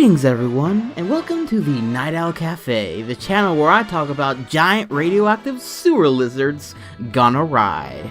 Greetings everyone, and welcome to the Night Owl Cafe, the channel where I talk about giant radioactive sewer lizards gone awry.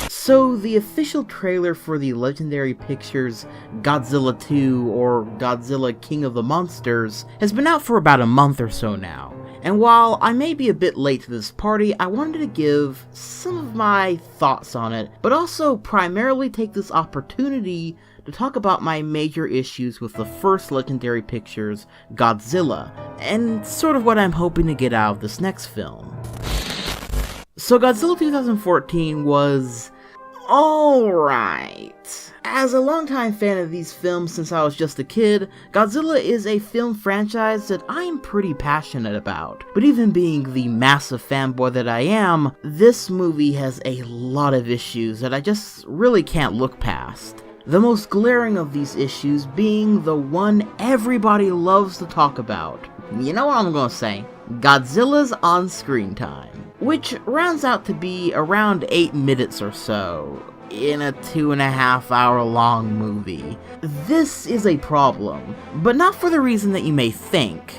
So, the official trailer for the Legendary Pictures Godzilla 2, or Godzilla King of the Monsters, has been out for about a month or so now. And while I may be a bit late to this party, I wanted to give some of my thoughts on it, but also primarily take this opportunity to talk about my major issues with the first Legendary Pictures Godzilla, and sort of what I'm hoping to get out of this next film. So Godzilla 2014 was alright. As a longtime fan of these films since I was just a kid, Godzilla is a film franchise that I am pretty passionate about. But even being the massive fanboy that I am, this movie has a lot of issues that I just really can't look past. The most glaring of these issues being the one everybody loves to talk about. You know what I'm gonna say? Godzilla's on-screen time, which rounds out to be around 8 minutes or so in a 2.5 hour long movie. This is a problem, but not for the reason that you may think.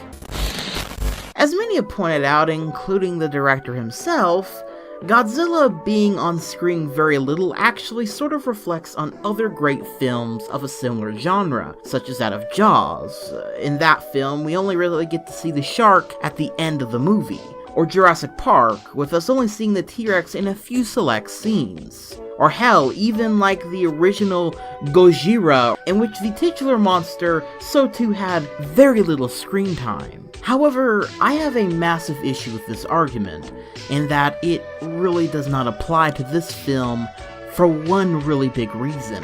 As many have pointed out, including the director himself, Godzilla being on screen very little actually sort of reflects on other great films of a similar genre, such as that of Jaws. In that film, we only really get to see the shark at the end of the movie. Or Jurassic Park, with us only seeing the T-Rex in a few select scenes. Or hell, even like the original Godzilla, in which the titular monster so too had very little screen time. However, I have a massive issue with this argument, in that it really does not apply to this film for one really big reason: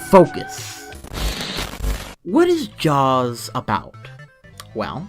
focus. What is Jaws about? Well,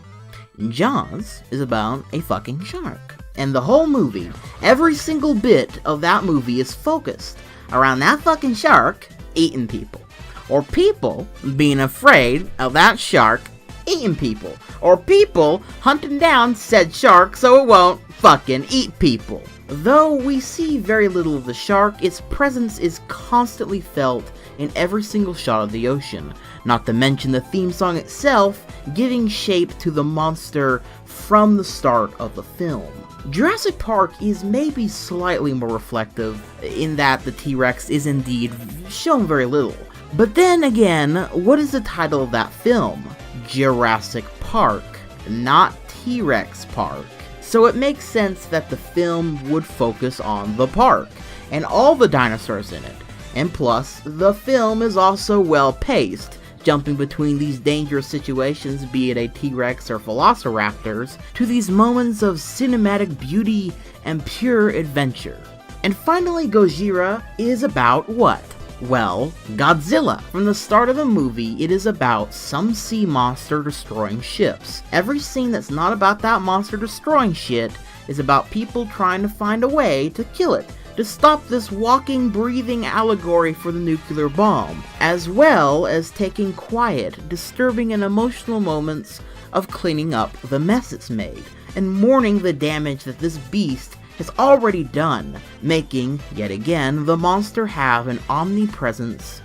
Jaws is about a fucking shark. And the whole movie, every single bit of that movie is focused around that fucking shark eating people. Or people being afraid of that shark eating people. Or people hunting down said shark so it won't fucking eat people. Though we see very little of the shark, its presence is constantly felt in every single shot of the ocean, not to mention the theme song itself giving shape to the monster from the start of the film. Jurassic Park is maybe slightly more reflective in that the T-Rex is indeed shown very little. But then again, what is the title of that film? Jurassic Park, not T-Rex Park. So it makes sense that the film would focus on the park, and all the dinosaurs in it. And plus, the film is also well paced, jumping between these dangerous situations, be it a T-Rex or Velociraptors, to these moments of cinematic beauty and pure adventure. And finally, Gojira is about what? Well, Godzilla. From the start of the movie, it is about some sea monster destroying ships. Every scene that's not about that monster destroying shit is about people trying to find a way to kill it, to stop this walking, breathing allegory for the nuclear bomb, as well as taking quiet, disturbing and emotional moments of cleaning up the mess it's made, and mourning the damage that this beast has already done, making, yet again, the monster have an omnipresence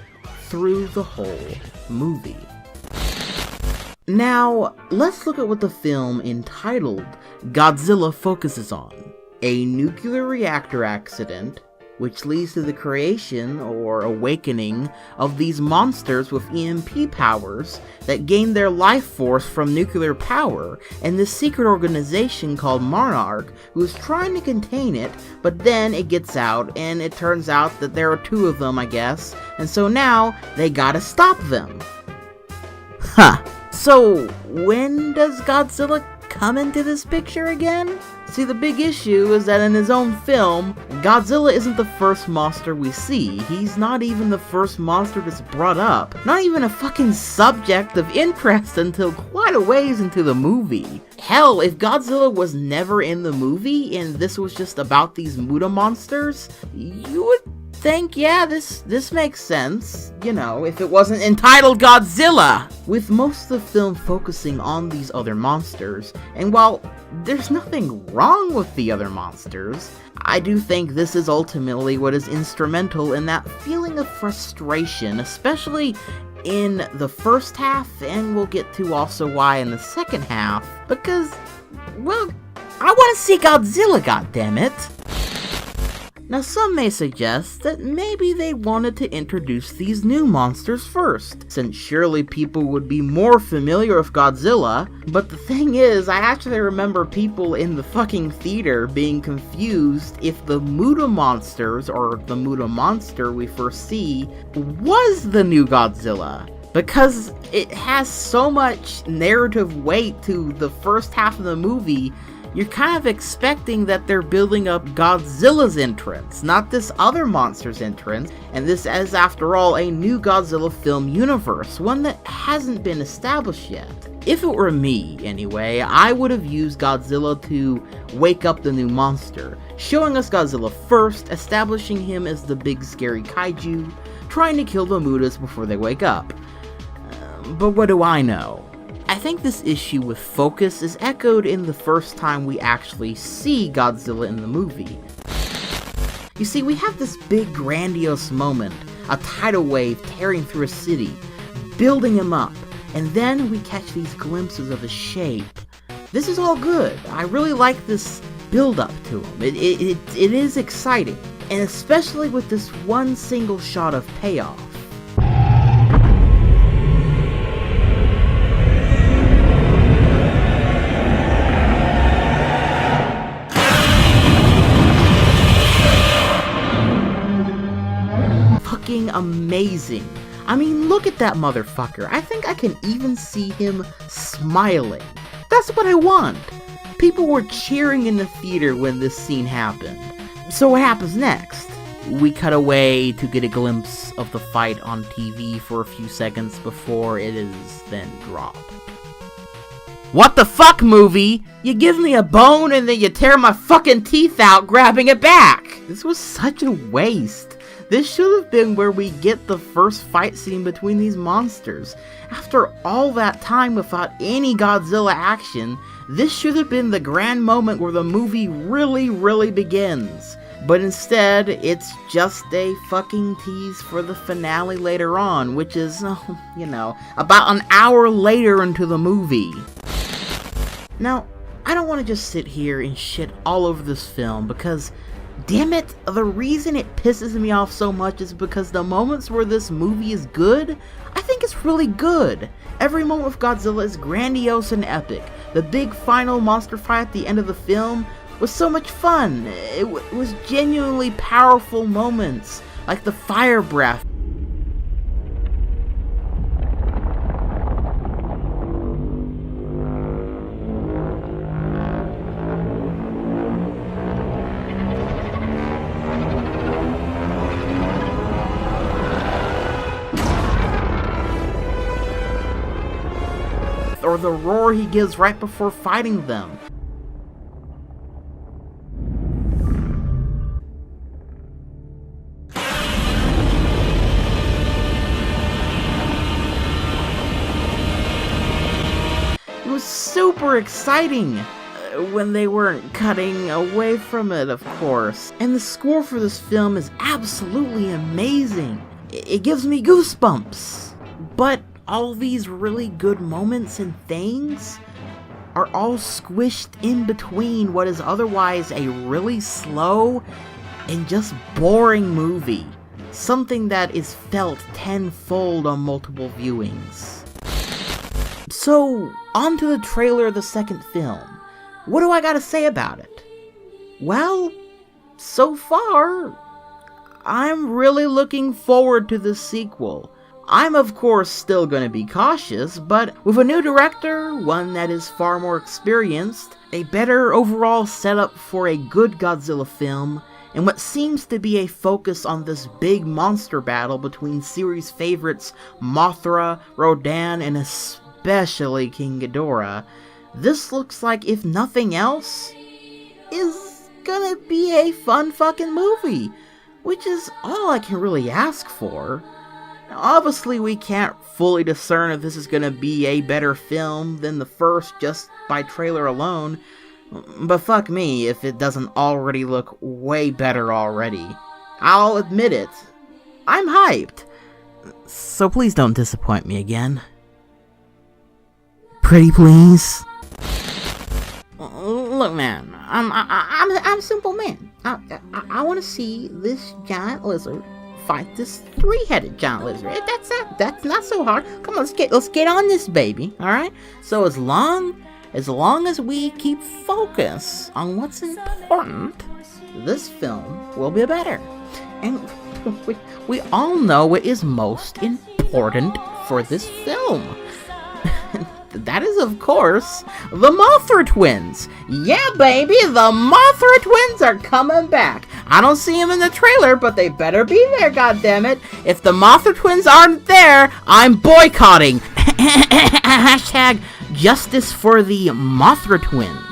through the whole movie. Now, let's look at what the film entitled Godzilla focuses on. A nuclear reactor accident, which leads to the creation or awakening of these monsters with EMP powers that gain their life force from nuclear power, and this secret organization called Monarch who is trying to contain it, but then it gets out and it turns out that there are two of them, I guess, and so now they gotta stop them. Huh. So when does Godzilla come into this picture again? See, the big issue is that in his own film, Godzilla isn't the first monster we see. He's not even the first monster that's brought up. Not even a fucking subject of interest until quite a ways into the movie. Hell, if Godzilla was never in the movie and this was just about these Muta monsters, you would think, yeah, this makes sense, you know, if it wasn't entitled Godzilla! With most of the film focusing on these other monsters, and while there's nothing wrong with the other monsters, I do think this is ultimately what is instrumental in that feeling of frustration, especially in the first half, and we'll get to also why in the second half, because, well, I want to see Godzilla, goddammit! Now some may suggest that maybe they wanted to introduce these new monsters first, since surely people would be more familiar with Godzilla, but the thing is, I actually remember people in the fucking theater being confused if the Muta monsters, or the Muta monster we first see, was the new Godzilla. Because it has so much narrative weight to the first half of the movie, you're kind of expecting that they're building up Godzilla's entrance, not this other monster's entrance, and this is, after all, a new Godzilla film universe, one that hasn't been established yet. If it were me, anyway, I would have used Godzilla to wake up the new monster, showing us Godzilla first, establishing him as the big scary kaiju, trying to kill the Mutas before they wake up. But what do I know? I think this issue with focus is echoed in the first time we actually see Godzilla in the movie. You see, we have this big grandiose moment, a tidal wave tearing through a city, building him up, and then we catch these glimpses of his shape. This is all good. I really like this build-up to him. It is exciting, and especially with this one single shot of payoff. Amazing. I mean, look at that motherfucker. I think I can even see him smiling. That's what I want. People were cheering in the theater when this scene happened. So what happens next? We cut away to get a glimpse of the fight on TV for a few seconds before it is then dropped. What the fuck, movie? You give me a bone and then you tear my fucking teeth out grabbing it back! This was such a waste. This should have been where we get the first fight scene between these monsters. After all that time without any Godzilla action, this should have been the grand moment where the movie really begins. But instead, it's just a fucking tease for the finale later on, which is, you know, about an hour later into the movie. Now, I don't want to just sit here and shit all over this film, because damn it, the reason it pisses me off so much is because the moments where this movie is good, I think it's really good. Every moment with Godzilla is grandiose and epic. The big final monster fight at the end of the film was so much fun. It was genuinely powerful moments, like the fire breath. Or the roar he gives right before fighting them. It was super exciting when they weren't cutting away from it, of course. And the score for this film is absolutely amazing. It gives me goosebumps. But all these really good moments and things are all squished in between what is otherwise a really slow and just boring movie. Something that is felt tenfold on multiple viewings. So, on to the trailer of the second film. What do I gotta say about it? Well, so far, I'm really looking forward to this sequel. I'm of course still gonna be cautious, but with a new director, one that is far more experienced, a better overall setup for a good Godzilla film, and what seems to be a focus on this big monster battle between series favorites Mothra, Rodan, and especially King Ghidorah, this looks like, if nothing else, is gonna be a fun fucking movie. which is all I can really ask for. Now, obviously, we can't fully discern if this is going to be a better film than the first just by trailer alone, but fuck me if it doesn't already look way better already. I'll admit it. I'm hyped. So please don't disappoint me again. Pretty please? Look, man, I'm a simple man. I want to see this giant lizard fight this three-headed giant lizard. That's not so hard. Come on, let's get on this baby. All right. So as long as we keep focus on what's important, this film will be better. And we all know what is most important for this film. That is, of course, the Mothra twins. Yeah, baby, the Mothra twins are coming back. I don't see them in the trailer, but they better be there, goddammit. If the Mothra twins aren't there, I'm boycotting. Hashtag justice for the Mothra twins.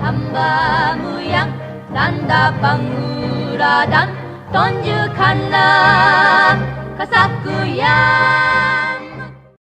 hamba muyang tanda panguradan tunjukkanlah kasaku yang